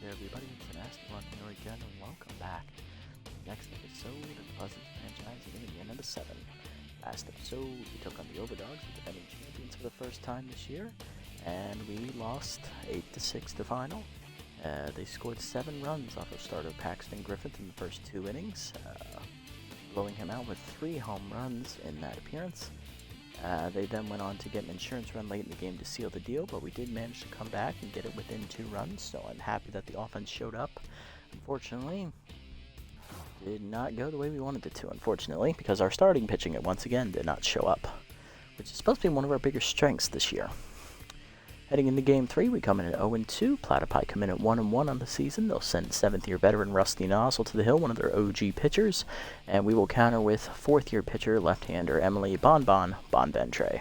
there, everybody. It's an Aston here again, and welcome back to the next episode of the Buzzards franchise, and year number 7. Last episode, we took on the Overdogs, the defending champions for the first time this year, and we lost 8-6 to final. They scored 7 runs off of starter Paxton Griffith in the first 2 innings, blowing him out with 3 home runs in that appearance. They then went on to get an insurance run late in the game to seal the deal, but we did manage to come back and get it within 2 runs, so I'm happy that the offense showed up. Unfortunately, did not go the way we wanted it to, unfortunately, because our starting pitching once again did not show up, which is supposed to be one of our bigger strengths this year. Heading into Game 3, we come in at 0-2. Platypi come in at 1-1 on the season. They'll send 7th-year veteran Rusty Nozzle to the hill, one of their OG pitchers, and we will counter with 4th-year pitcher, left-hander Emily Bonventre.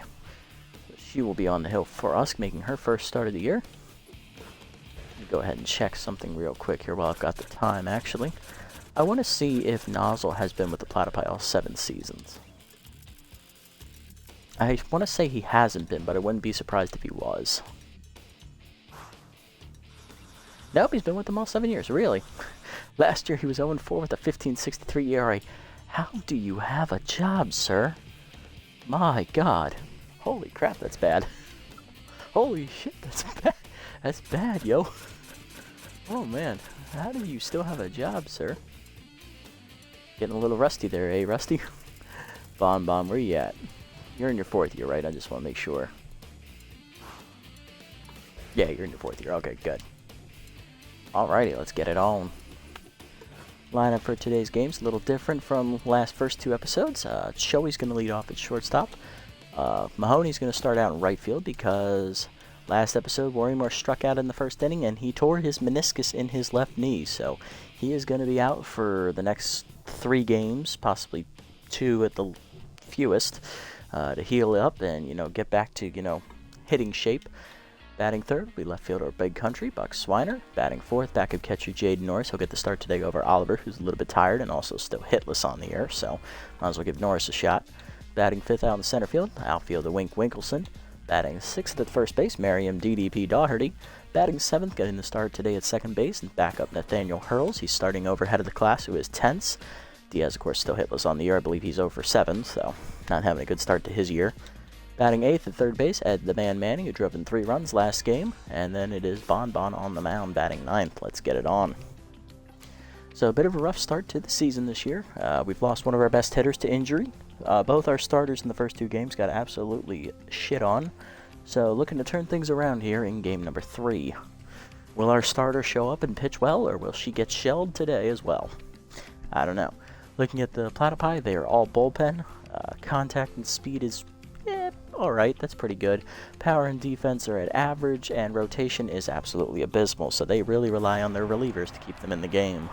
She will be on the hill for us, making her first start of the year. Let me go ahead and check something real quick here while I've got the time, actually. I want to see if Nozzle has been with the Platypi all 7 seasons. I want to say he hasn't been, but I wouldn't be surprised if he was. Nope, he's been with them all 7 years, really. Last year he was 0-4 with a 15.63 ERA. How do you have a job, sir? My God. Holy crap, that's bad. Holy shit, that's bad. That's bad, yo. Oh, man. How do you still have a job, sir? Getting a little rusty there, eh, Rusty? Bon, where you at? You're in your 4th year, right? I just want to make sure. Yeah, you're in your 4th year. Okay, good. Alrighty, let's get it on. Lineup for today's game is a little different from first 2 episodes. Shoei's going to lead off at shortstop. Mahoney's going to start out in right field because last episode Warriemore struck out in the first inning and he tore his meniscus in his left knee. So he is going to be out for the next 3 games, possibly 2 at the fewest, to heal up and, get back to, hitting shape. Batting 3rd will be left fielder Big Country, Buck Swiner. Batting 4th, backup catcher Jade Norris. He'll get the start today over Oliver, who's a little bit tired and also still hitless on the air, so might as well give Norris a shot. Batting 5th out in the center field, outfielder Wink Winkelson. Batting 6th at first base, Merriam DDP Doherty. Batting 7th, getting the start today at second base, and backup Nathaniel Hurls. He's starting over head of the class, who is tense. Diaz, of course, still hitless on the year. I believe he's 0-7, so not having a good start to his year. Batting 8th at third base, Ed the Man Manning, who drove in 3 runs last game. And then it is Bon on the mound, batting 9th. Let's get it on. So a bit of a rough start to the season this year. We've lost one of our best hitters to injury. Both our starters in the first 2 games got absolutely shit on. So looking to turn things around here in game number 3. Will our starter show up and pitch well, or will she get shelled today as well? I don't know. Looking at the Platypi, they are all bullpen. Contact and speed is alright, that's pretty good. Power and defense are at average, and rotation is absolutely abysmal, so they really rely on their relievers to keep them in the game.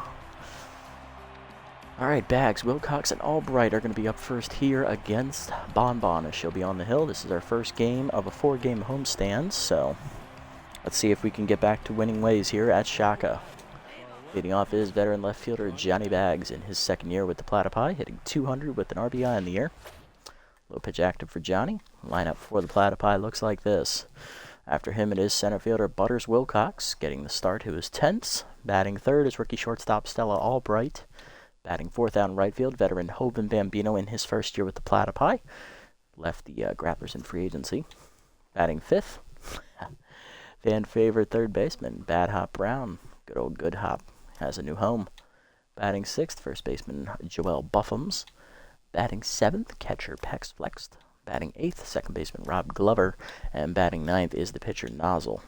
Alright, Bags, Wilcox, and Albright are going to be up first here against Bon as she'll be on the hill. This is our first game of a 4-game homestand, so let's see if we can get back to winning ways here at Shaka. Leading off is veteran left fielder Johnny Bags in his 2nd year with the Platypi, hitting 200 with an RBI in the year. Low pitch active for Johnny. Lineup for the Platypi looks like this. After him it is center fielder Butters Wilcox getting the start, who is tense. Batting 3rd is rookie shortstop Stella Albright. Batting 4th out in right field, veteran Hoban Bambino in his 1st year with the Platypi. Left the Grapplers in free agency. Batting 5th, fan favorite 3rd baseman Bad Hop Brown. Good old Good Hop has a new home. Batting 6th, first baseman Joel Buffums. Batting 7th, catcher Pex Flexed. Batting 8th, second baseman Rob Glover. And batting 9th is the pitcher Nozzle.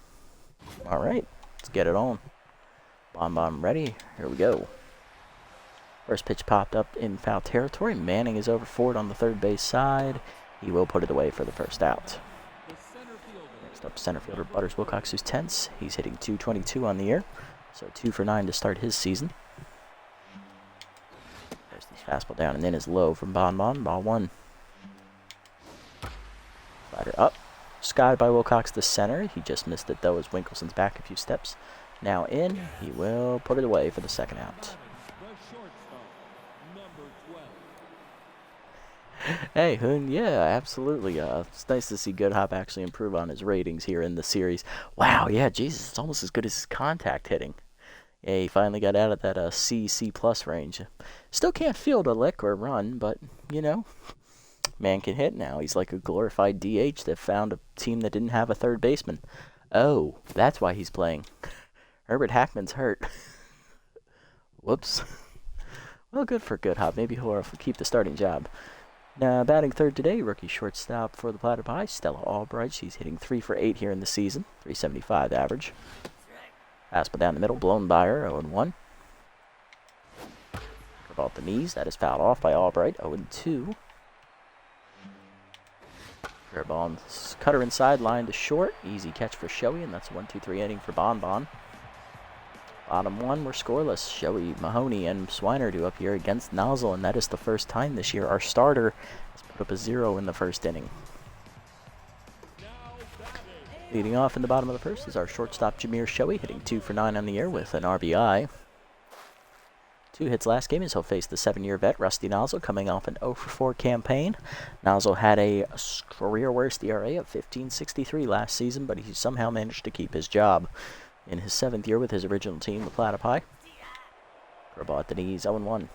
Alright, let's get it on. Bon ready. Here we go. First pitch popped up in foul territory. Manning is over for it on the 3rd base side. He will put it away for the first out. Next up, center fielder Butters Wilcox, who's tense. He's hitting .222 on the year. So 2 for 9 to start his season. There's this fastball down and in is low from Bon. Ball 1. Slider up. Skied by Wilcox to center. He just missed it though as Winkelson's back a few steps. Now in. He will put it away for the second out. Hey, Hoon, yeah, absolutely. It's nice to see Good Hop actually improve on his ratings here in the series. Wow, yeah, Jesus, it's almost as good as his contact hitting. Yeah, he finally got out of that C plus range. Still can't field a lick or run, but, you know, man can hit now. He's like a glorified DH that found a team that didn't have a third baseman. Oh, that's why he's playing. Herbert Hackman's hurt. Whoops. Well, good for Goodhop. Maybe he'll keep the starting job. Now, batting third today, rookie shortstop for the Platypi, Stella Albright. She's hitting 3 for 8 here in the season, 375 average. Fastball down the middle, blown by her, 0-1. Curveball at the knees, that is fouled off by Albright, 0-2. Curveball, cutter inside, line to short, easy catch for Shoei, and that's a 1-2-3 inning for Bon Bon. Bottom one, we're scoreless. Shoei, Mahoney, and Swiner do up here against Nozzle, and that is the first time this year our starter has put up a 0 in the first inning. Leading off in the bottom of the first is our shortstop, Jameer Shoei, hitting 2 for 9 on the year with an RBI. 2 hits last game as he'll face the 7-year vet, Rusty Nozzle, coming off an 0 for 4 campaign. Nozzle had a career worst ERA of 15.63 last season, but he somehow managed to keep his job in his 7th year with his original team, the Platypi. Curveball at the knees, 0-1.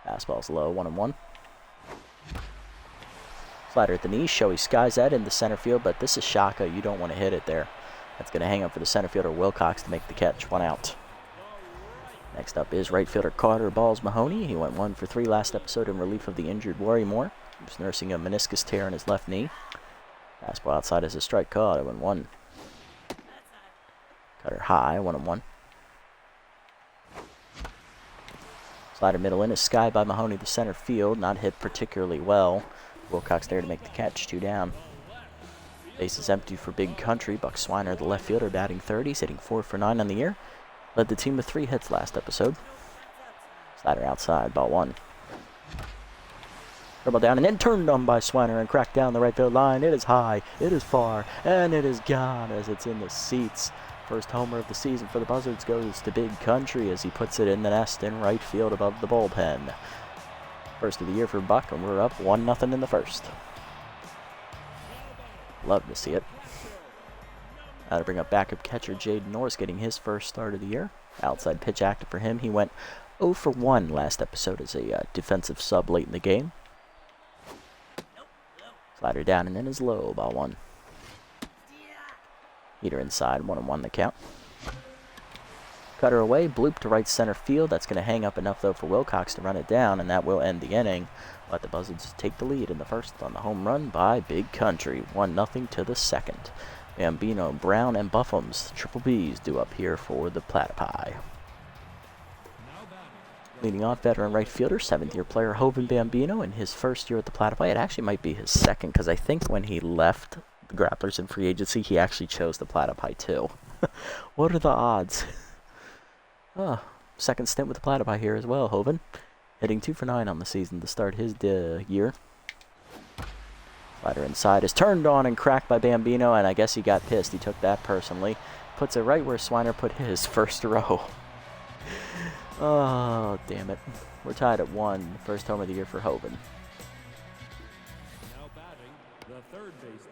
Fastball's low, 1-1. Slider at the knees, Shoei skies that into center field, but this is Shaka. You don't want to hit it there. That's going to hang up for the center fielder, Wilcox, to make the catch. 1 out. Next up is right fielder Carter Balls Mahoney. He went 1 for 3 last episode in relief of the injured Worrymore. He was nursing a meniscus tear in his left knee. Fastball outside is a strike call, 0-1. Cutter high, 1-1. Slider middle in is skied by Mahoney to center field. Not hit particularly well. Wilcox there to make the catch, 2 down. Base is empty for Big Country. Buck Swiner, the left fielder, batting 30. He's hitting 4 for 9 on the year. Led the team with 3 hits last episode. Slider outside, ball 1. Curveball down and then turned on by Swiner and cracked down the right field line. It is high, it is far, and it is gone as it's in the seats. First homer of the season for the Buzzards goes to Big Country as he puts it in the nest in right field above the bullpen. First of the year for Buck, and we're up 1-0 in the first. Love to see it. Now to bring up backup catcher Jade Norris getting his first start of the year. Outside pitch active for him. He went 0 for 1 last episode as a defensive sub late in the game. Slider down and in is low, ball 1. Heater inside, 1-1 the count. Cutter away, bloop to right center field. That's going to hang up enough, though, for Wilcox to run it down, and that will end the inning. Let the Buzzards take the lead in the first on the home run by Big Country. 1-0 to the second. Bambino, Brown, and Buffums, Triple B's, due up here for the Platypi. Leading off, veteran right fielder, 7th-year player Hovind Bambino in his first year at the Platypi. It actually might be his second, because I think when he left the Grapplers in free agency, he actually chose the Platypi too. What are the odds? Second stint with the Platypi here as well, Hovind. Hitting 2 for 9 on the season to start his year. Slider inside is turned on and cracked by Bambino, and I guess he got pissed. He took that personally. Puts it right where Swiner put his first row. Oh, damn it. We're tied at 1. First home of the year for Hovind.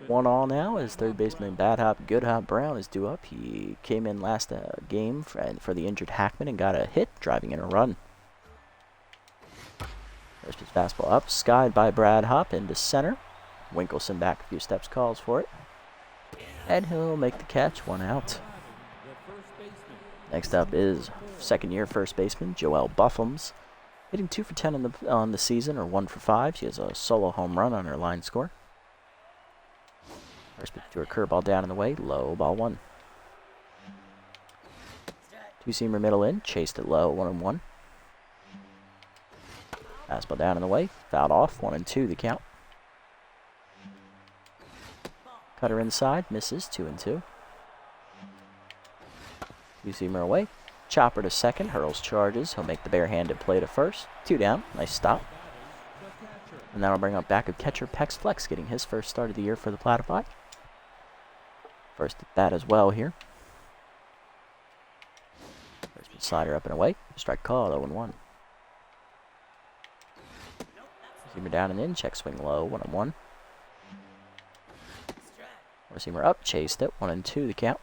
1-1 now as third baseman Bad Hop Good Hop Brown is due up. He came in last game for the injured Hackman and got a hit, driving in a run. First pitch fastball up, skied by Brad Hop into center. Winkleson back a few steps, calls for it. And he'll make the catch, 1 out. Next up is second-year first baseman Joelle Buffums. Hitting 2 for 10 on the season, or 1 for 5. She has a solo home run on her line score. First pitch to her curveball down in the way, low, ball 1. Two-seamer middle in, chased it low, 1-1. Fastball down in the way, fouled off, 1-2 the count. Cutter inside, misses, 2-2. Two-seamer away, chopper to second, hurls charges, he'll make the barehanded play to first. 2 down, nice stop. And that'll bring up backup catcher Pex Flex, getting his first start of the year for the Platypi. First at bat as well here. First pitch slider up and away. Strike call, 0-1. Seamer down and in, check swing low, 1-1. Seamer up, chased it, 1-2 the count.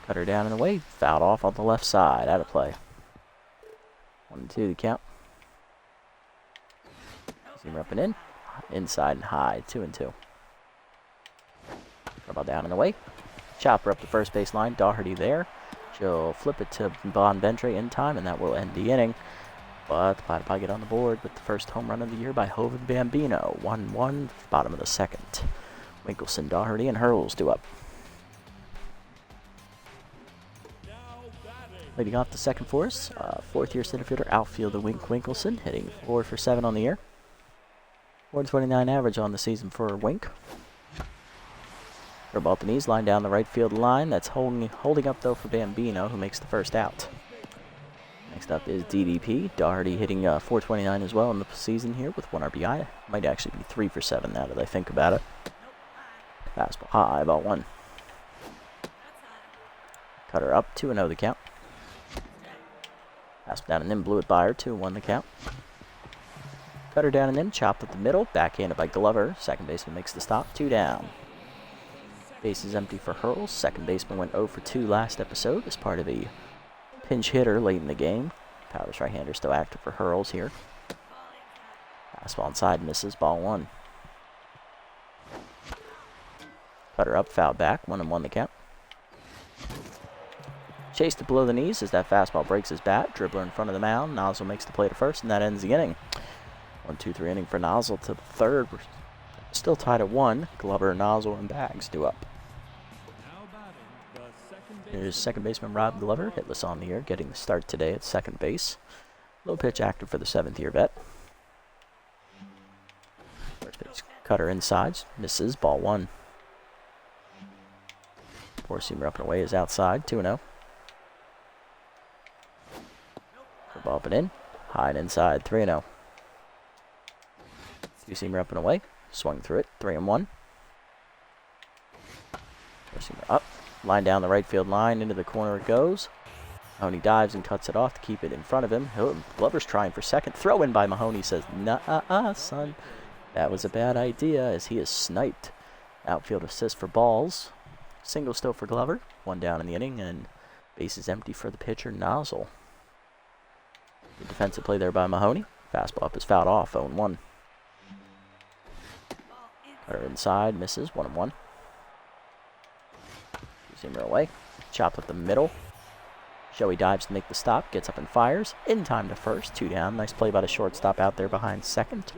Cutter down and away. Fouled off on the left side. Out of play. 1-2 the count. Seamer up and in. Inside and high. 2-2. Ball down and away. Chopper up the first base line. Doherty there. She'll flip it to Bonventre in time, and that will end the inning. But the Platypi get on the board with the first home run of the year by Hovind Bambino. 1-1, bottom of the second. Winkelson, Doherty, and Hurls due up. Leading off the second for us, fourth-year center fielder, outfielder Wink Winkelson, hitting 4 for 7 on the year. 429 average on the season for Wink. For Baltanese, line down the right field line. That's holding up, though, for Bambino, who makes the first out. Next up is DDP. Doherty hitting 429 as well in the season here with 1 RBI. Might actually be 3 for 7 now that I think about it. Fastball high, ball 1. Cutter up, 2-0 the count. Fastball down and in, blew it by her, 2-1 the count. Cutter down and in, chopped up the middle, backhanded by Glover. Second baseman makes the stop, 2 down. Base is empty for Hurls. Second baseman went 0 for 2 last episode as part of a pinch hitter late in the game. Powers right-hander still active for Hurls here. Fastball inside, misses, ball 1. Cutter up, foul back, 1-1 the count. Chased it below the knees as that fastball breaks his bat. Dribbler in front of the mound. Nozzle makes the play to first, and that ends the inning. 1-2-3 inning for Nozzle to the third. We're still tied at 1. Glover, Nozzle, and Bags due up. Here's second baseman Rob Glover, hitless on the year, getting the start today at second base. Low pitch active for the 7th-year vet. First base cutter inside, misses, ball 1. Four-seamer up and away is outside, 2-0. Ball up and in, high and inside, 3-0. Two-seamer up and away, swung through it, 3-1. Four-seamer up. Line down the right field line, into the corner it goes. Mahoney dives and cuts it off to keep it in front of him. Glover's trying for second. Throw in by Mahoney, says, "Nuh-uh, son. That was a bad idea," as he is sniped. Outfield assist for balls. Single still for Glover. 1 down in the inning, and base is empty for the pitcher, Nozzle. Good defensive play there by Mahoney. Fastball up is fouled off, 0-1. Cutter inside, misses, 1-1. Seamer away. Chopped up the middle. Joey dives to make the stop. Gets up and fires. In time to first. 2 down. Nice play by the shortstop out there behind second.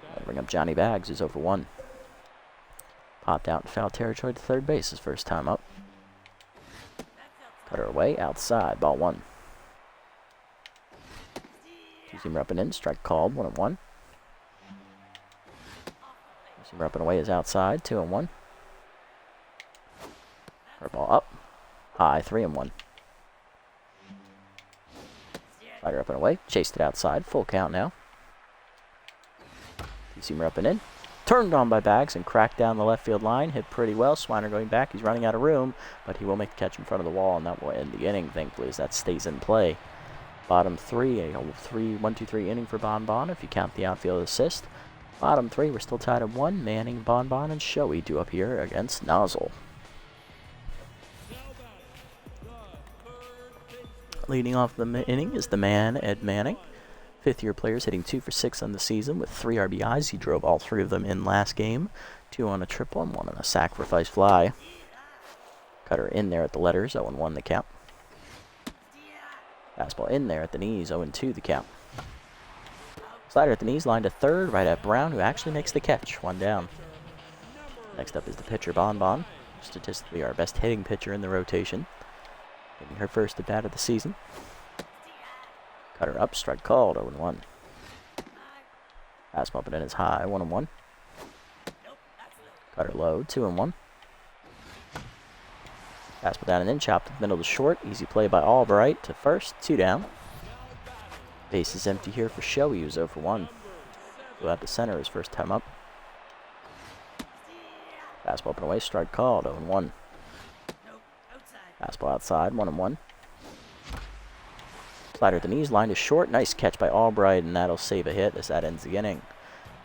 That'll bring up Johnny Bags, who's 0 for 1. Popped out in foul territory to third base his first time up. Cutter away. Outside. Ball 1. Seamer up and in. Strike called. 1-1. Seamer up and away is outside. 2-1. Ball up, high, 3-1. Slider up and away, chased it outside, full count now. Two-seamer up and in, turned on by Bags and cracked down the left field line, hit pretty well. Swiner going back, he's running out of room, but he will make the catch in front of the wall, and that will end the inning, thankfully, as that stays in play. Bottom 3, a 1-2-3 inning for Bonbon, if you count the outfield assist. Bottom 3, we're still tied at 1. Manning, Bonbon, and Shoei due up here against Nozzle. Leading off the inning is the man, Ed Manning. 5th-year players hitting 2 for 6 on the season with 3 RBIs. He drove all 3 of them in last game. 2 on a triple and 1 on a sacrifice fly. Cutter in there at the letters, 0-1 the count. Fastball in there at the knees, 0-2 the count. Slider at the knees, line to third, right at Brown, who actually makes the catch. 1 down. Next up is the pitcher, Bonbon. Statistically our best hitting pitcher in the rotation. Getting her first at bat of the season. Cutter up, strike called, 0-1. Fastball up and in is high, 1-1. Cutter low, 2-1. Fastball down and in, chopped in the middle to short. Easy play by Albright to first, 2 down. Base is empty here for Shoei, who's 0 for 1. Go out to center his first time up. Fastball up and away, strike called, 0-1. Fastball outside, 1-1. Slider at the knees, line to short. Nice catch by Albright, and that'll save a hit as that ends the inning.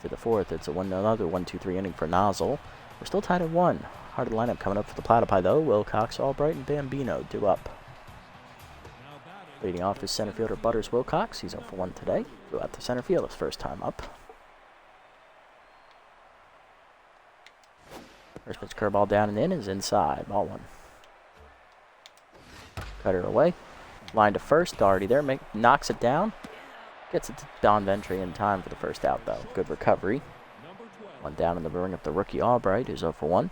To the 4th, it's another 1-2-3 inning for Nozzle. We're still tied at 1. Heart of the lineup coming up for the Platypi, though. Wilcox, Albright, and Bambino due up. Leading off is center fielder Butters Wilcox. He's 0 for 1 today. Flew out to center field his first time up. First pitch curveball down and in is inside. Ball 1. Cutter away. Line to first. Doherty there. Knocks it down. Gets it to Don Ventry in time for the first out, though. Good recovery. One down in the bring up the rookie Albright, who's 0 for 1.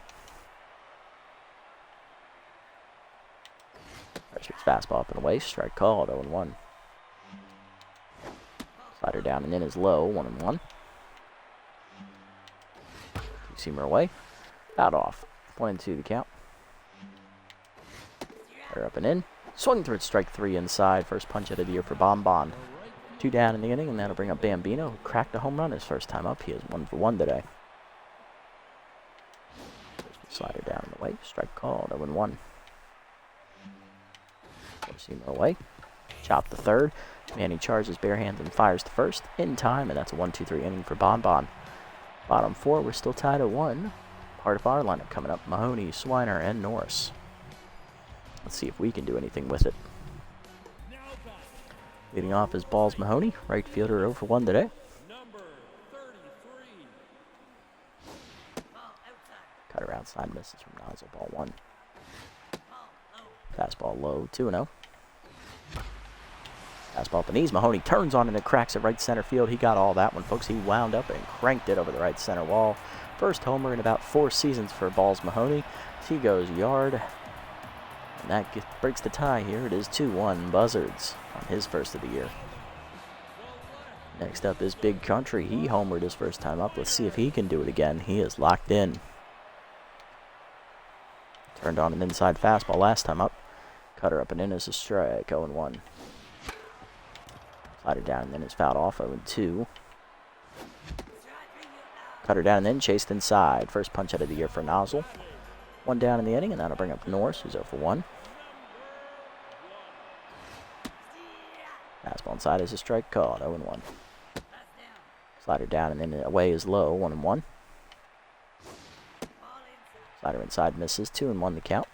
First pitch fastball up and away. Strike called. 0 and 1. Slider down and in is low. 1 and 1. Two-seamer away. Out off. 1 and 2 the count. Cutter up and in. Swung through it, strike 3 inside. First punch out of the year for Bonbon. 2 down in the inning, and that'll bring up Bambino, who cracked a home run his first time up. He is 1 for 1 today. Slider down and away. Strike called. 0 and 1. Four-seamer away. Chop the third. Manny charges bare hands and fires the first in time, and that's a 1-2-3 inning for Bonbon. Bottom 4, we're still tied at 1. Part of our lineup coming up: Mahoney, Swiner, and Norris. Let's see if we can do anything with it. Leading off is Balls Mahoney, right fielder, 0 for 1 today. Cutter outside, misses from Nozzle. Ball 1. Fastball low, 2-0. Fastball up the knees. Mahoney turns on and it cracks at right center field. He got all that one, folks. He wound up and cranked it over the right center wall. First homer in about 4 seasons for Balls Mahoney. He goes yard. And that breaks the tie here. It is 2-1 Buzzards on his first of the year. Next up is Big Country. He homered his first time up. Let's see if he can do it again. He is locked in. Turned on an inside fastball last time up. Cutter up and in is a strike. 0-1. Slider down and then is fouled off. 0-2. Cutter down and then chased inside. First punch out of the year for Nozzle. 1 down in the inning, and that'll bring up Norris, who's 0 for 1. Fastball inside is a strike called. 0-1. Slider down and then away is low. 1-1. Slider inside misses. 2-1 the count.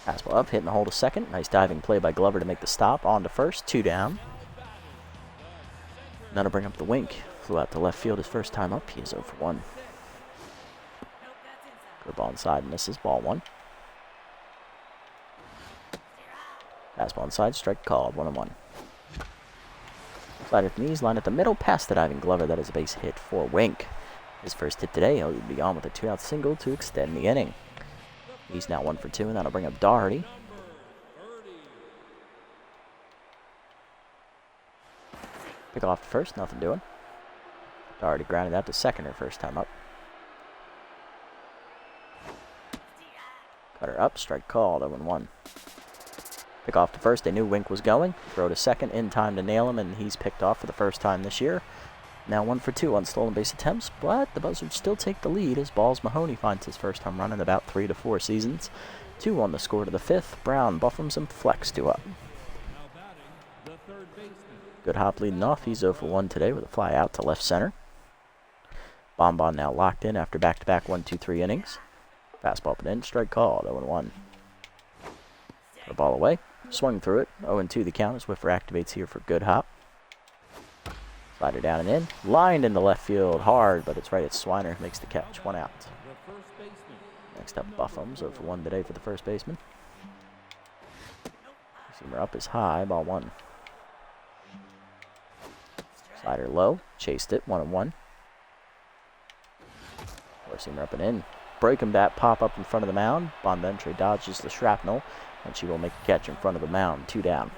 Fastball up, hitting the hole to second. Nice diving play by Glover to make the stop. On to first. 2 down. And that'll bring up the Wink. Flew out to left field his first time up. He is 0 for 1. Ball inside misses. Ball 1. Fastball inside. Strike called. 1-1. Slider at the knees. Line at the middle. Past the diving Glover. That is a base hit for Wink. His first hit today. He'll be on with a 2-out single to extend the inning. He's now 1 for 2, and that'll bring up Doherty. Pick off to first. Nothing doing. Doherty grounded out to second her first time up. Cutter up, strike called, 0-1. Pick off to first, they knew Wink was going. Throw to second, in time to nail him, and he's picked off for the first time this year. Now 1 for 2 on stolen base attempts, but the Buzzards still take the lead as Balls Mahoney finds his first home run in about 3 to 4 seasons. 2 on the score to the 5th. Brown, Buffums, and Flex due up. Good hop leading off. He's 0 for 1 today with a fly out to left center. Bonbon now locked in after back-to-back 1-2-3 innings. Fastball up and in, strike called, 0-1. The ball away, swung through it, 0-2 the count as Whiffer activates here for good hop. Slider down and in, lined into left field hard, but it's right at Swiner who makes the catch, 1 out. Next up, Buffums, 0 for 1 today for the first baseman. Seamer up is high, ball 1. Slider low, chased it, 1-1. Four-seamer up and in. Breaking bat pop up in front of the mound. Bonventre dodges the shrapnel, and she will make a catch in front of the mound. 2 down.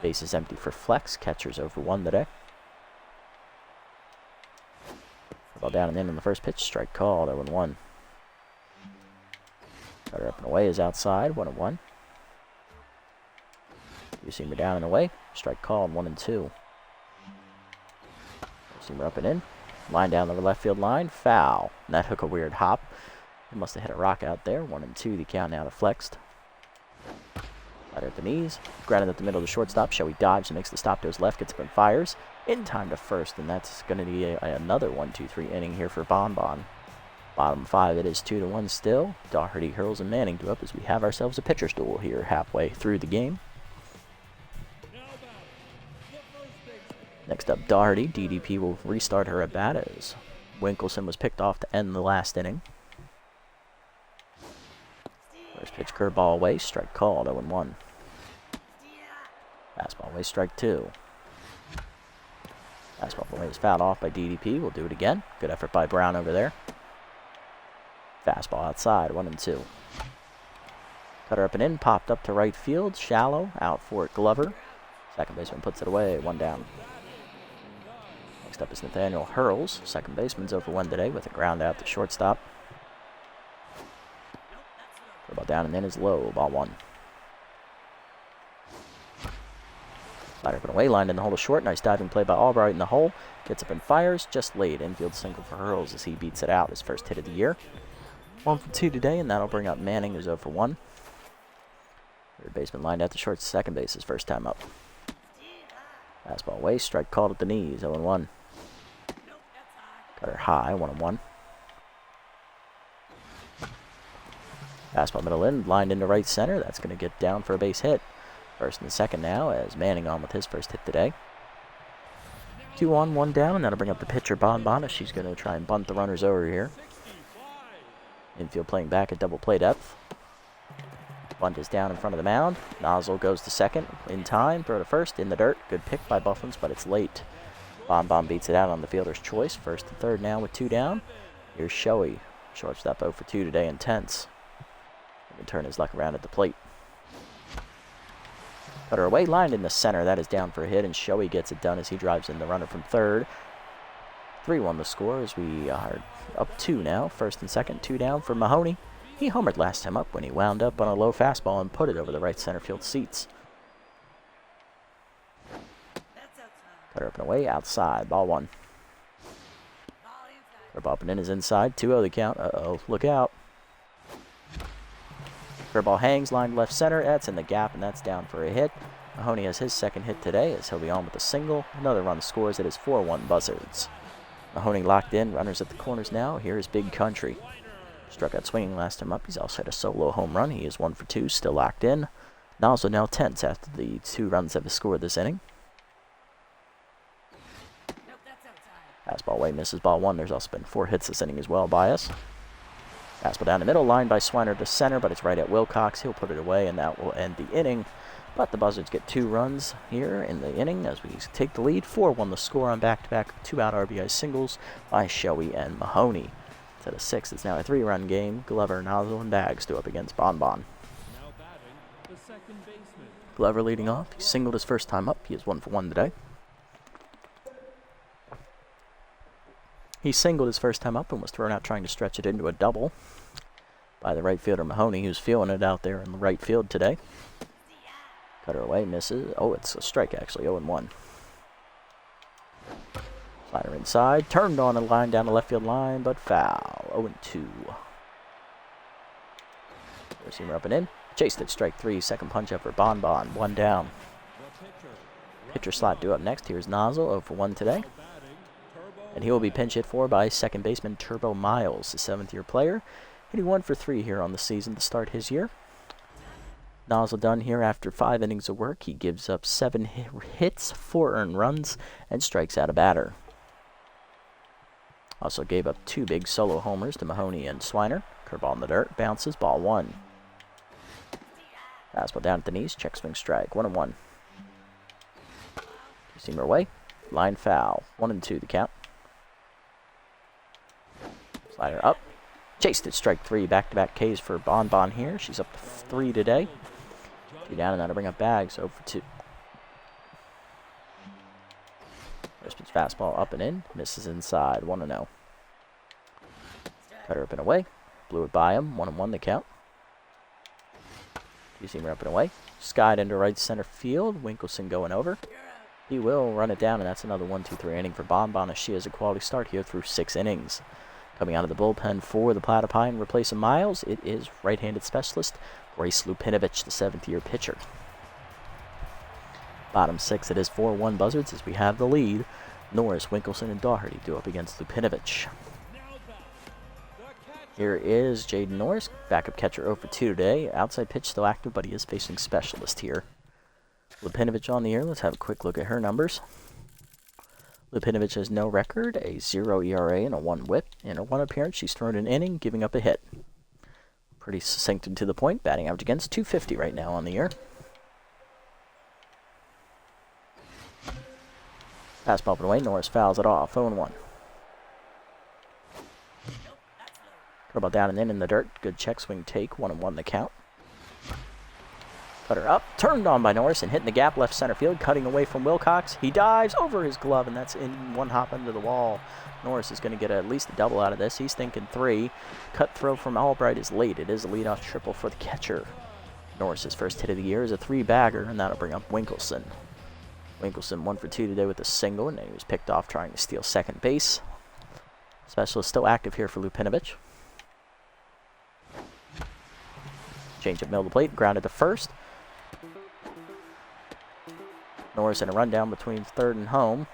Base is empty for Flex. Catcher's 0 for 1 today. Ball down and in on the first pitch. Strike called. 0-1. Cutter up and away is outside. 1-1. Two-seamer down and away. Strike called. 1-2. Seamer up and in. Line down the left field line. Foul. And that took a weird hop. He must have hit a rock out there. 1-2. The count now to Flexed. Slider at the knees. Grounded at the middle of the shortstop. Showy dives and makes the stop to his left. Gets up and fires. In time to first. And that's going to be another 1-2-3 inning here for Bonbon. Bottom 5, it is 2-1 still. Doherty, Hurls, and Manning do up as we have ourselves a pitcher's duel here halfway through the game. Next up, Doherty. DDP will restart her at bat as Winkelson was picked off to end the last inning. First pitch, curveball away, strike called, 0-1. Fastball away, strike 2. Fastball away is fouled off by DDP. We'll do it again. Good effort by Brown over there. Fastball outside, 1-2. Cutter up and in, popped up to right field, shallow, out for it, Glover. Second baseman puts it away, 1 down. Next up is Nathaniel Hurls. Second baseman's 0-1 today with a ground out to shortstop. Ball down and in is low, ball 1. Slider up and away, lined in the hole to short. Nice diving play by Albright in the hole. Gets up and fires, just late. Infield single for Hurls as he beats it out, his first hit of the year. 1 for 2 today, and that'll bring up Manning, who's 0-1. Third baseman lined out to short, second base his first time up. Fastball away, strike called at the knees, 0-1. Cutter high, 1-1. Fastball middle in, lined into right center. That's going to get down for a base hit. First and second now as Manning on with his first hit today. 2 on, 1 down, and that'll bring up the pitcher, Bonbon, as she's going to try and bunt the runners over here. Infield playing back at double play depth. Bunt is down in front of the mound. Nozzle goes to second in time. Throw to first in the dirt. Good pick by Buffins, but it's late. Bonbon beats it out on the fielder's choice. First and third now with 2 down. Here's Shoei. Shortstop 0 for 2 today, intense. He can turn his luck around at the plate. Cutter away, lined in the center. That is down for a hit, and Shoei gets it done as he drives in the runner from third. 3-1 the score as we are up 2 now. First and second, 2 down for Mahoney. He homered last time up when he wound up on a low fastball and put it over the right center field seats. Cutter up and away, outside, ball 1. Curveball up and in is inside, 2-0 the count. Uh-oh, look out. Curveball hangs, lined left center. That's in the gap, and that's down for a hit. Mahoney has his second hit today as he'll be on with a single. Another run scores. It is 4-1 Buzzards. Mahoney locked in. Runners at the corners now. Here is Big Country. Struck out swinging last time up. He's also had a solo home run. He is 1 for 2, still locked in. Nozzle now tense after the 2 runs that have scored this inning. Fastball away, misses ball 1. There's also been 4 hits this inning as well by us. Fastball down the middle, line by Swiner to center, but it's right at Wilcox. He'll put it away, and that will end the inning. But the Buzzards get 2 runs here in the inning as we take the lead. 4-1 the score on back-to-back 2-out RBI singles by Shoei and Mahoney. Instead of 6, it's now a 3-run game. Glover, Nozzle, and Bags do up against Bonbon. Glover leading off. He singled his first time up. He is 1 for 1 today. He singled his first time up and was thrown out trying to stretch it into a double by the right fielder Mahoney, who's feeling it out there in the right field today. Cutter away, misses. Oh, it's a strike actually, 0-1. Slider inside, turned on a line down the left field line, but foul, 0-2. Receiver up and in. Chased it, strike 3, second punch up for Bonbon, 1 down. Pitcher slot due up next. Here's Nozzle, 0 for 1 today. And he will be pinch hit for by second baseman Turbo Miles, the 7th-year player. Hitting 1 for 3 here on the season to start his year. Nozzle done here after 5 innings of work. He gives up 7 hits, 4 earned runs, and strikes out a batter. Also gave up 2 big solo homers to Mahoney and Swiner. Curveball in the dirt, bounces, ball 1. Fastball down at the knees, check swing strike, 1-1. Seamer away, line foul, 1-2 the count. Slider up. Chased it, strike 3. Back-to-back Ks for Bonbon here. She's up to 3 today. 2 down, and that'll bring up Bags, 0 for 2. First pitch fastball up and in. Misses inside, 1-0. Cutter up and away. Blew it by him, 1-1 the count. Seamer up and away. Skied into right center field. Winkelson going over. He will run it down, and that's another 1-2-3 inning for Bonbon as she has a quality start here through 6 innings. Coming out of the bullpen for the Platypine, replacing Miles, it is right-handed specialist Grace Lupinovich, the 7th-year pitcher. Bottom 6, it is 4-1 Buzzards as we have the lead. Norris, Winkelson, and Doherty do up against Lupinovich. Here is Jaden Norris, backup catcher 0 for 2 today. Outside pitch still active, but he is facing specialist here. Lipinovich on the air. Let's have a quick look at her numbers. Lipinovich has no record, a 0 ERA and a 1 WHIP. In her 1 appearance, she's thrown an inning, giving up a hit. Pretty succinct and to the point. Batting average against .250 right now on the year. Fastball up and away. Norris fouls it off. 0-1. Curveball down and in the dirt. Good check swing take. 1-1 the count. Cutter up. Turned on by Norris and hitting the gap left center field. Cutting away from Wilcox. He dives over his glove, and that's in one hop into the wall. Norris is going to get at least a double out of this. He's thinking 3. Cut throw from Albright is late. It is a leadoff triple for the catcher. Norris's first hit of the year is a 3-bagger, and that'll bring up Winkleson. Winkleson 1 for 2 today with a single, and he was picked off trying to steal second base. Specialist still active here for Lupinovich. Change up middle of the plate, grounded to first. Norris in a rundown between third and home.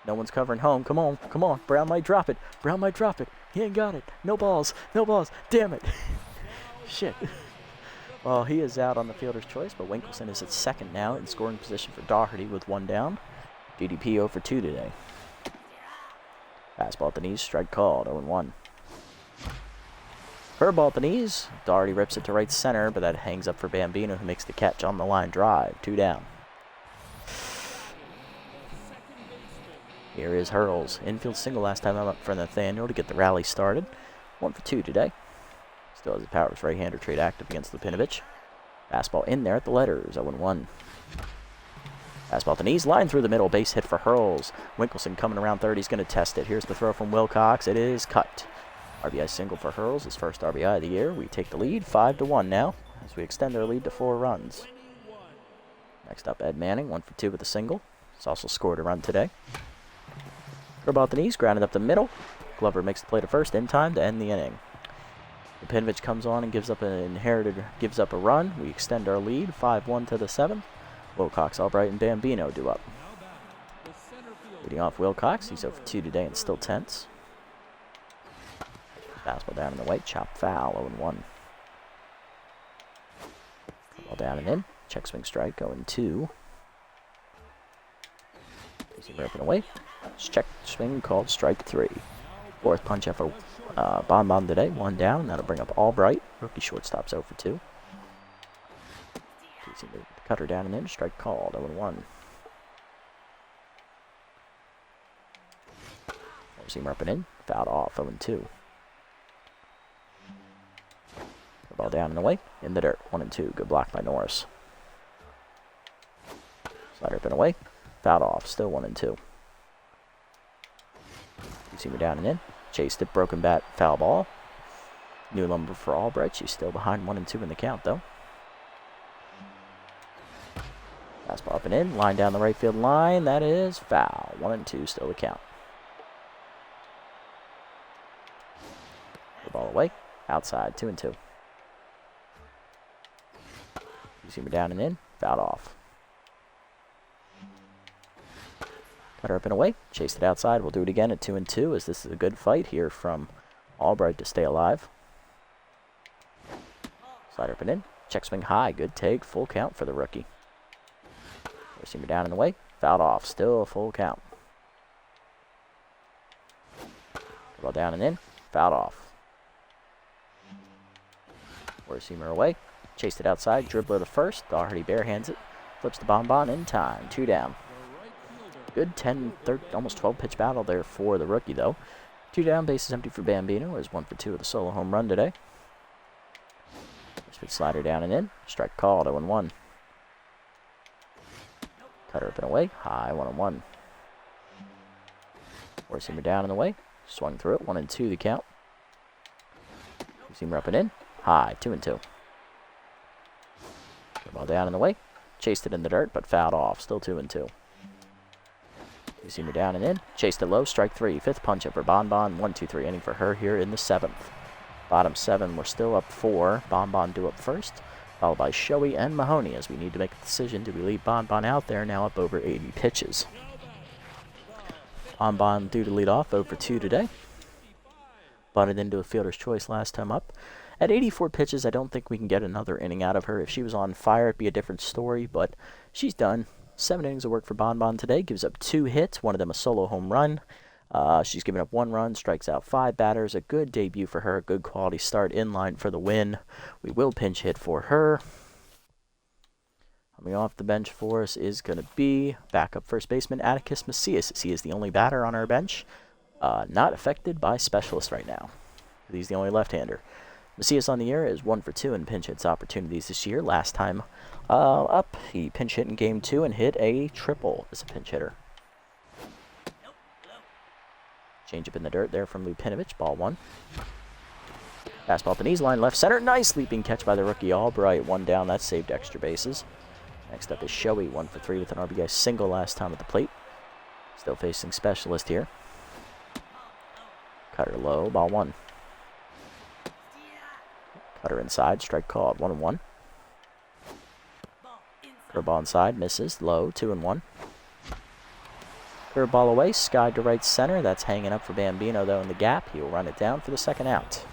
No one's covering home. Come on, come on. Brown might drop it. Brown might drop it. He ain't got it. No balls. No balls. Damn it. Shit. Well, he is out on the fielder's choice, but Winkleson is at second now in scoring position for Doherty with 1 down. DDP 0 for 2 today. Fastball at the knees. Strike called. 0-1. Curveball at the knees. Doherty rips it to right center, but that hangs up for Bambino, who makes the catch on the line drive. 2 down. Here is Hurls. Infield single last time I'm up for Nathaniel to get the rally started. 1 for 2 today. Still has the powers right-hander trade active against Lupinovich. Fastball in there at the letters. 0-1. Fastball at the knees. Line through the middle. Base hit for Hurls. Winkleson coming around third. He's going to test it. Here's the throw from Wilcox. It is cut. RBI single for Hurls, his first RBI of the year. We take the lead 5-1 now as we extend our lead to 4 runs. Next up, Ed Manning, 1 for 2 with a single. He's also scored a run today. Curveball at the knees, grounded up the middle. Glover makes the play to first in time to end the inning. Lupinovich comes on and gives up a run. We extend our lead 5-1 to the 7th. Wilcox, Albright, and Bambino do up. Leading off Wilcox, he's 0 for 2 today and still tense. Fastball down in the white, chop foul, 0-1. Ball down and in, check swing strike, 0-2. Ripping away, check swing called strike 3. 4th punch effort Bon today, 1 down, that'll bring up Albright. Rookie shortstop's 0 for 2. Cutter down and in, strike called, 0-1. Seamer up and in, fouled off, 0-2. Ball down and away, in the dirt, 1-2. Good block by Norris. Slider up and away, fouled off, still 1-2. Seamer down and in, chased it, broken bat, foul ball. New number for Albright. She's still behind 1-2 in the count, though. Fastball up and in, line down the right field line. That is foul. 1-2, still the count. The ball away, outside, 2-2. Seamer down and in, fouled off. Cutter up and away, chased it outside. We'll do it again at 2-2 as this is a good fight here from Albright to stay alive. Slider up and in, check swing high, good take, full count for the rookie. Seamer down and away, fouled off, still a full count. Ball down and in, fouled off. Seamer away. Chased it outside, dribbler to first. Doherty barehands it. Flips the Bon in time. 2 down. Good 10, almost 12 pitch battle there for the rookie, though. 2 down, bases empty for Bambino. Is 1 for 2 with a solo home run today. Pitch slider down and in. Strike called, 0-1. Cutter up and away. High, 1-1. Seamer down and away. Swung through it. 1-2 the count. Seamer up and in. High, 2-2. Ball down and away. Chased it in the dirt, but fouled off. Still 2-2. Seamer down and in. Chased it low. Strike 3. 5th punch up for Bon. 1-2-3 inning for her here in the 7th. Bottom 7. We're still up 4. Bon due up first, followed by Shoei and Mahoney as we need to make a decision. Do we leave Bon out there now up over 80 pitches? Bon due to lead off 0 for 2 today. Butted into a fielder's choice last time up. At 84 pitches, I don't think we can get another inning out of her. If she was on fire, it'd be a different story, but she's done. 7 innings of work for Bon today. Gives up 2 hits, one of them a solo home run. She's given up 1 run, strikes out 5 batters. A good debut for her, a good quality start, in line for the win. We will pinch hit for her. Coming off the bench for us is going to be backup first baseman Atticus Macias. He is the only batter on our bench. Not affected by specialists right now. He's the only left-hander. Macias on the year is 1 for 2 in pinch hits opportunities this year. Last time up, he pinch hit in game 2 and hit a triple as a pinch hitter. Change up in the dirt there from Lupinovich, ball 1. Fastball at the knees, line left center. Nice leaping catch by the rookie Albright. 1 down, that saved extra bases. Next up is Shoei, 1 for 3 with an RBI single last time at the plate. Still facing specialist here. Cutter low, ball 1. Cutter inside, strike called, 1-1. Curveball inside, misses, low, 2-1. Curveball away, skied to right center. That's hanging up for Bambino, though, in the gap. He will run it down for the second out.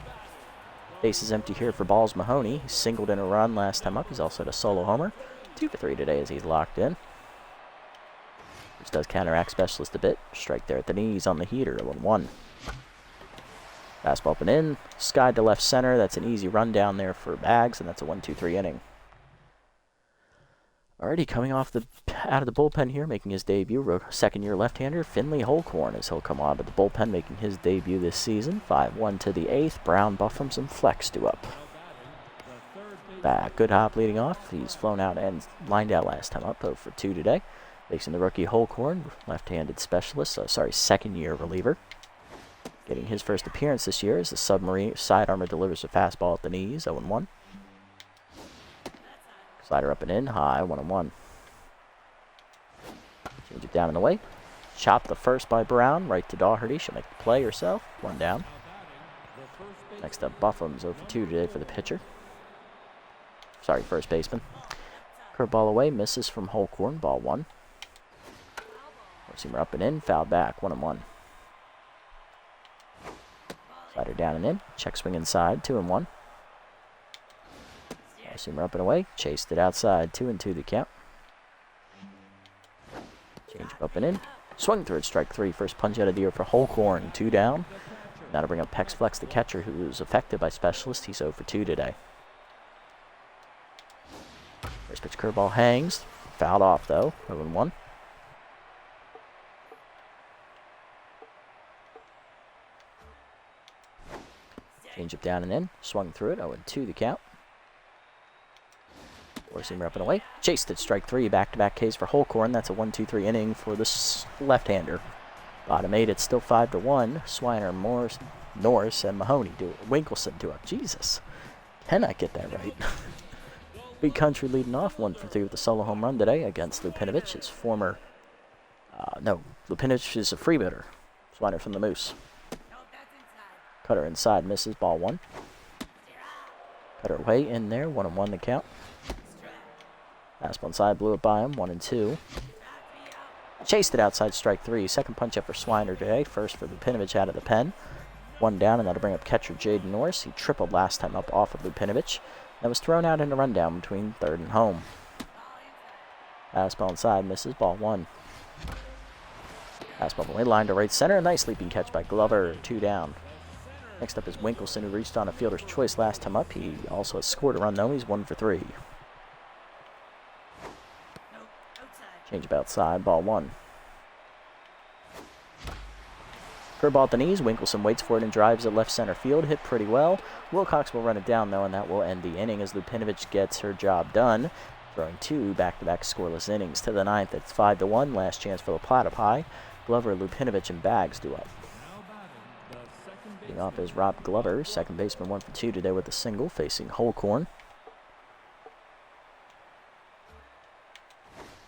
Base is empty here for Balls Mahoney. He singled in a run last time up. He's also had a solo homer. 2 for 3 today as he's locked in. Which does counteract specialist a bit. Strike there at the knees on the heater, 1-1. Fastball up and in, skied to left center. That's an easy run down there for Bags, and that's a 1-2-3 inning. Already coming off out of the bullpen here, making his debut, second-year left-hander Finley Holcorn, as he'll come out of the bullpen, making his debut this season. 5-1 to the 8th. Brown, Buffums, and Flex due up. Back, good hop leading off. He's flown out and lined out last time up, 0 for 2 today. Facing the rookie Holcorn, left-handed specialist, second-year reliever. Getting his first appearance this year as the submarine side armor delivers a fastball at the knees, 0-1. Slider up and in, high, 1-1. Change it down and away. Chopped the first by Brown, right to Daugherty. She'll make the play herself, 1 down. Next up, Buffums, 0 for 2 today for the pitcher. First baseman. Curveball away, misses from Holcorn, ball 1. Seamer up and in, foul back, 1-1. Slider down and in, check swing inside, 2-1. Seamer up and away, chased it outside, 2-2 the count. Change up and in, swung through it, strike 3. First punch out of the year for Holcorn, 2 down. Now to bring up Pex Flex, the catcher, who was affected by specialist. He's 0 for 2 today. First pitch curveball hangs, fouled off though, 0-1. Change up down and in, swung through it, 0-2 the count. Four-seamer up and away, chased it, strike 3, back-to-back Ks for Holcorn. That's a 1-2-3 inning for this left-hander. Bottom 8, it's still 5-1. Swiner, Morris, Norris, and Mahoney do it. Winkleson do it. Jesus, cannot get that right. Big Country leading off, 1 for 3 with a solo home run today against Lupinovich. His former, Lupinovich is a freebooter. Swiner from the Moose. Cutter inside, misses, ball 1. Cutter away in there, 1-1 the count. Fastball inside, blew it by him, 1-2. Chased it outside, strike 3. Second punch up for Swiner today. First for Lupinovich out of the pen. 1 down, and that'll bring up catcher Jaden Norris. He tripled last time up off of Lupinovich. That was thrown out in a rundown between third and home. Fastball inside, misses, ball 1. Fastball away, line to right center. Nice leaping catch by Glover, 2 down. Next up is Winkleson, who reached on a fielder's choice last time up. He also has scored a run, though. He's 1 for 3. Change up outside, ball 1. Curveball at the knees. Winkleson waits for it and drives it left center field. Hit pretty well. Wilcox will run it down, though, and that will end the inning as Lupinovich gets her job done. Throwing 2 back-to-back scoreless innings to the 9th. It's 5-1. Last chance for the Platypi. Glover, Lupinovich, and Bags do up. Leading off is Rob Glover, second baseman, 1 for 2 today with a single, facing Holcorn.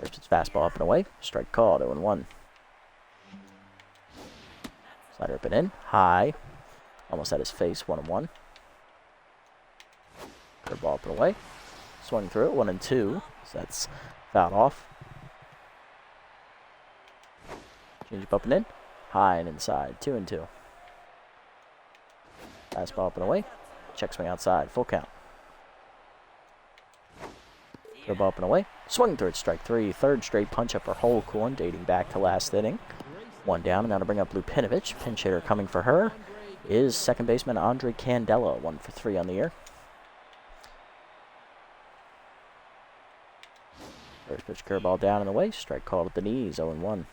First it's fastball up and away, strike called, 0-1. Slider up and in, high, almost at his face, 1-1. Curveball up and away, swung through it, 1-2, so that's fouled off. Change up and in, high and inside, 2-2. Fastball up and away. Check swing outside. Full count. Throw ball up and away. Swing through it. Strike 3. Third straight punch up for Holcorn dating back to last inning. 1 down, and now to bring up Lupinovich. Pinch hitter coming for her is second baseman Andre Candela. 1 for 3 on the year. First pitch curveball down and away. Strike called at the knees. 0-1.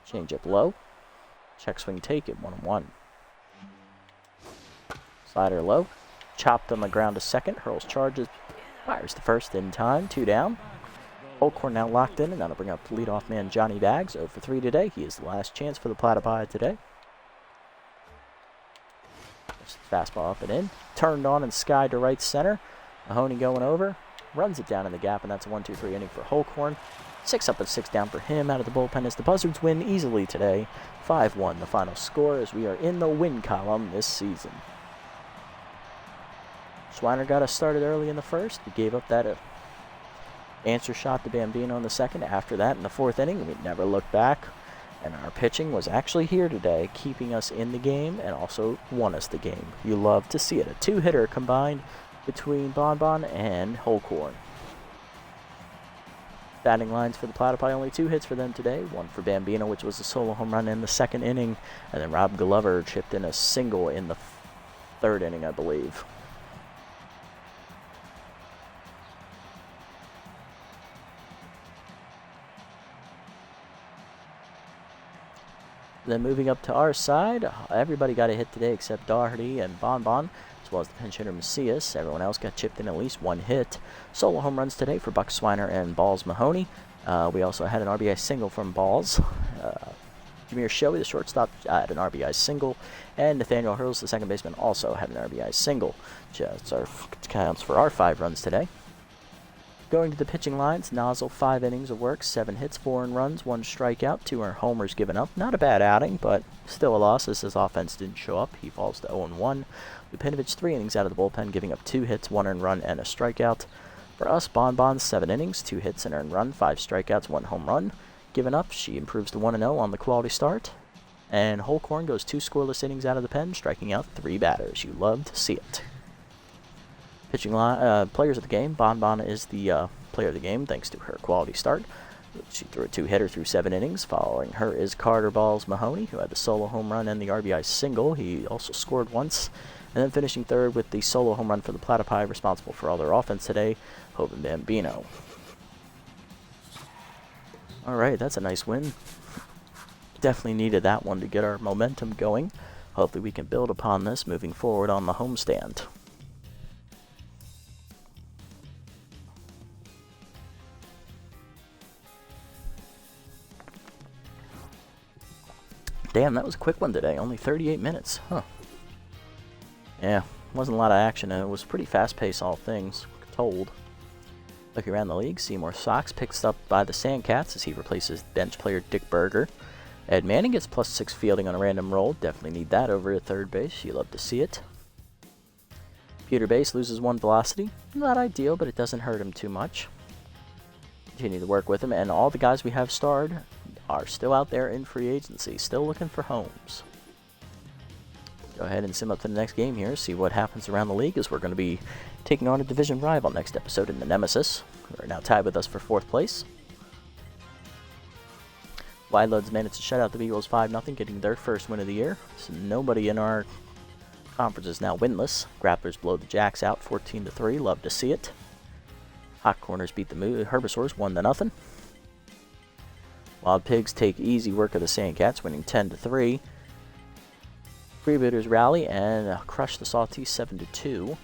Change up low. Check swing take it. 1-1. Slider low. Chopped on the ground to second. Hurls charges. Fires to first in time. 2 down. Holcorn now locked in, and now to bring up leadoff man Johnny Bags. 0 for 3 today. He is the last chance for the Platypi today. Just fastball up and in. Turned on and skied to right center. Mahoney going over. Runs it down in the gap, and that's a 1-2-3 inning for Holcorn. 6 up and 6 down for him out of the bullpen as the Buzzards win easily today. 5-1 the final score as we are in the win column this season. Schweiner got us started early in the first. We gave up that answer shot to Bambino in the second. After that, in the 4th inning, we never looked back. And our pitching was actually here today, keeping us in the game and also won us the game. You love to see it. A 2-hitter combined between Bonbon and Holcorn. Batting lines for the Platypi, only 2 hits for them today. 1 for Bambino, which was a solo home run in the 2nd inning. And then Rob Glover chipped in a single in the 3rd inning, I believe. Then moving up to our side, everybody got a hit today except Doherty and Bonbon, as well as the pinch hitter Macias. Everyone else got chipped in at least 1 hit. Solo home runs today for Buck Swiner and Balls Mahoney. We also had an RBI single from Balls. Jameer Shoei, the shortstop, had an RBI single. And Nathaniel Hurls, the second baseman, also had an RBI single. Just counts for our 5 runs today. Going to the pitching lines, Nozzle, 5 innings of work, 7 hits, 4 earned runs, 1 strikeout, 2 homers given up. Not a bad outing, but still a loss as his offense didn't show up. He falls to 0-1. Lupinovich, 3 innings out of the bullpen, giving up 2 hits, 1 earned run, and a strikeout. For us, Bonbon, 7 innings, 2 hits, an earned run, 5 strikeouts, 1 home run. Given up, she improves to 1-0 on the quality start. And Holcorn goes 2 scoreless innings out of the pen, striking out 3 batters. You love to see it. Pitching players of the game, Bonbon is the player of the game thanks to her quality start. She threw a 2-hitter through 7 innings. Following her is Carter Balls Mahoney, who had the solo home run and the RBI single. He also scored once. And then finishing 3rd with the solo home run for the Platypi, responsible for all their offense today, Hoban Bambino. Alright, that's a nice win. Definitely needed that one to get our momentum going. Hopefully we can build upon this moving forward on the homestand. Damn, that was a quick one today. Only 38 minutes. Huh. Yeah, wasn't a lot of action, and it was pretty fast-paced, all things told. Looking around the league, Seymour Sox picks up by the Sandcats as he replaces bench player Dick Berger. Ed Manning gets +6 fielding on a random roll. Definitely need that over at third base. You love to see it. Pewter Base loses 1 velocity. Not ideal, but it doesn't hurt him too much. Continue to work with him, and all the guys we have starred are still out there in free agency, still looking for homes. Go ahead and sim up to the next game here, see what happens around the league, as we're going to be taking on a division rival next episode in the Nemesis, who are now tied with us for 4th place. Wideloads managed to shut out the Beagles 5-0, getting their first win of the year. So nobody in our conference is now winless. Grapplers blow the Jacks out 14-3, love to see it. Hot Corners beat the Herbivores 1-0. Wild Pigs take easy work of the Sandcats, winning 10-3. Freebooters rally and crush the Salties 7-2.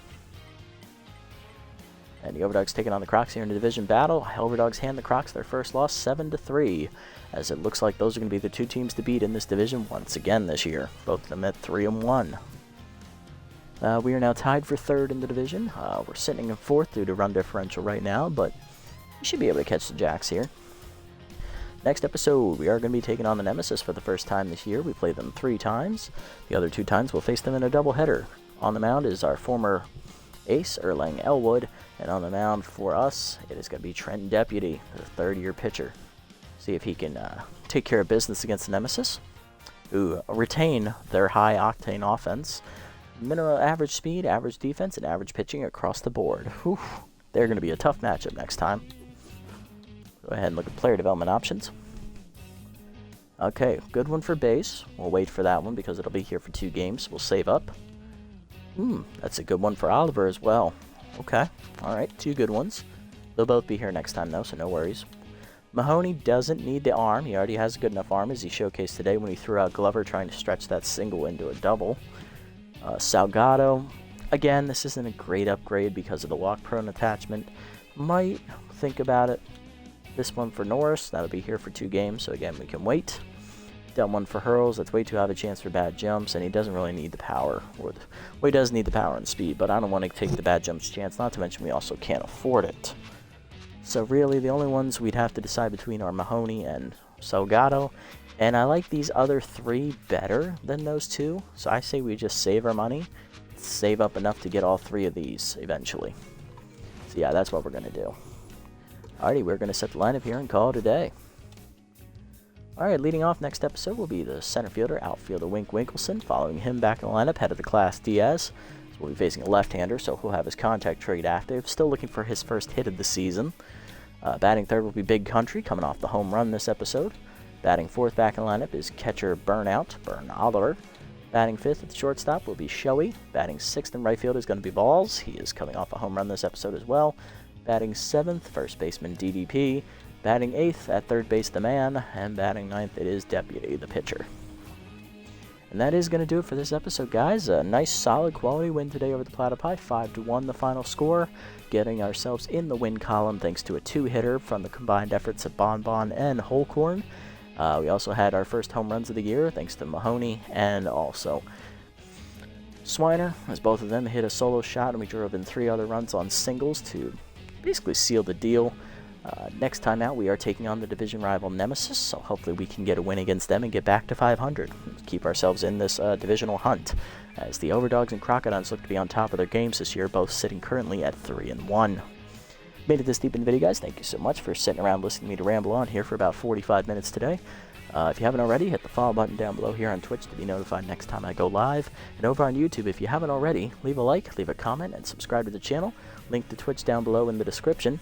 And the Overdogs taking on the Crocs here in the division battle. Overdogs hand the Crocs their first loss 7-3, as it looks like those are going to be the 2 teams to beat in this division once again this year. Both of them at 3-1. We are now tied for 3rd in the division. We're sitting in 4th due to run differential right now, but we should be able to catch the Jacks here. Next episode, we are going to be taking on the Nemesis for the first time this year. We played them 3 times. The other 2 times, we'll face them in a doubleheader. On the mound is our former ace, Erlang Elwood, and on the mound for us, it is going to be Trent Deputy, the 3rd-year pitcher. See if he can take care of business against the Nemesis. who retain their high octane offense, minimal average speed, average defense, and average pitching across the board. Whew, they're going to be a tough matchup next time. Go ahead and look at player development options. Okay, good one for base. We'll wait for that one because it'll be here for 2 games. We'll save up. That's a good one for Oliver as well. Okay, alright, 2 good ones. They'll both be here next time though, so no worries. Mahoney doesn't need the arm. He already has a good enough arm, as he showcased today when he threw out Glover trying to stretch that single into a double. Salgado, again, this isn't a great upgrade because of the walk-prone attachment. Might think about it. This one for Norris, that'll be here for 2 games, so again, we can wait. Down one for Hurls, that's way too high of a chance for bad jumps, and he doesn't really need the power. Well, he does need the power and speed, but I don't want to take the bad jumps chance, not to mention we also can't afford it. So really, the only ones we'd have to decide between are Mahoney and Salgado, and I like these other 3 better than those 2, so I say we just save our money, save up enough to get all 3 of these eventually. So yeah, that's what we're going to do. Alrighty, we're going to set the lineup here and call it a day. Alright, leading off next episode will be the center fielder, outfielder Wink Winkelson. Following him back in the lineup, head of the class Diaz. So we'll be facing a left-hander, so he'll have his contact trait active. Still looking for his first hit of the season. Batting third will be Big Country, coming off the home run this episode. Batting fourth back in the lineup is catcher Burn Oliver. Batting fifth at the shortstop will be Shoei. Batting sixth in right field is going to be Balls. He is coming off a home run this episode as well. Batting seventh, first baseman DDP. Batting 8th at third base, the man, and batting 9th, it is Deputy, the pitcher. And that is going to do it for this episode, guys. A nice, solid, quality win today over the Platypi, 5-1 the final score, getting ourselves in the win column thanks to a 2-hitter from the combined efforts of Bonbon and Holcorn. We also had our first home runs of the year, thanks to Mahoney and also Swiner, as both of them hit a solo shot, and we drove in 3 other runs on singles to basically seal the deal. Next time out, we are taking on the division rival Nemesis, so hopefully we can get a win against them and get back to 500. Keep ourselves in this divisional hunt, as the Overdogs and Crocodiles look to be on top of their games this year, both sitting currently at 3-1. Made it this deep in the video, guys. Thank you so much for sitting around listening to me to ramble on here for about 45 minutes today. If you haven't already, hit the follow button down below here on Twitch to be notified next time I go live. And over on YouTube, if you haven't already, leave a like, leave a comment, and subscribe to the channel. Link to Twitch down below in the description.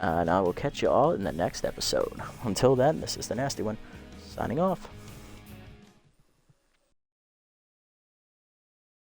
And I will catch you all in the next episode. Until then, this is the Nasty One, signing off.